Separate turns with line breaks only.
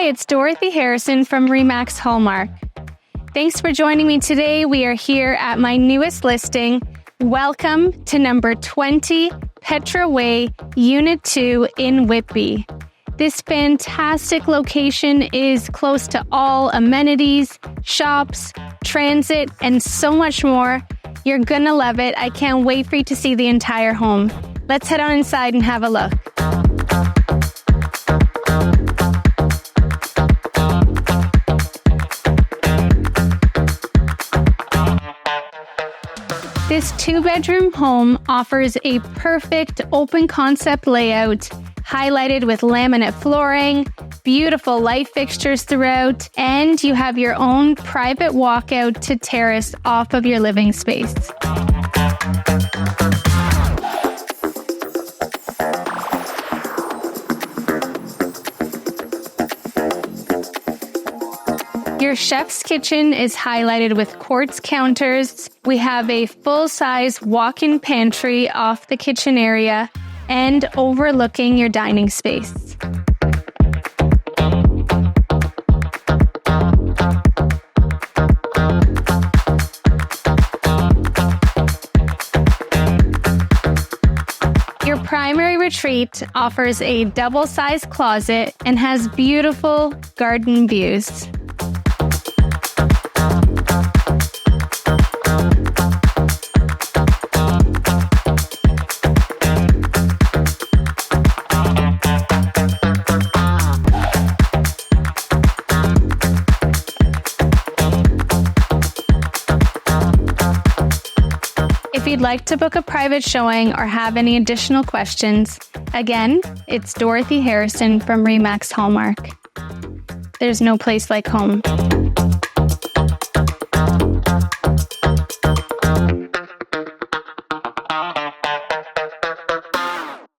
Hi, it's Dorothy Harrison from Remax Hallmark. Thanks for joining me today. We are here at my newest listing. Welcome to number 20, Petra Way, Unit 2 in Whitby. This fantastic location is close to all amenities, shops, transit, and so much more. You're gonna love it. I can't wait for you to see the entire home. Let's head on inside and have a look. This 2-bedroom home offers a perfect open concept layout, highlighted with laminate flooring, beautiful light fixtures throughout, and you have your own private walkout to terrace off of your living space. Your chef's kitchen is highlighted with quartz counters. We have a full-size walk-in pantry off the kitchen area and overlooking your dining space. Your primary retreat offers a double-sized closet and has beautiful garden views. If you'd like to book a private showing or have any additional questions, again, it's Dorothy Harrison from Remax Hallmark. There's no place like home.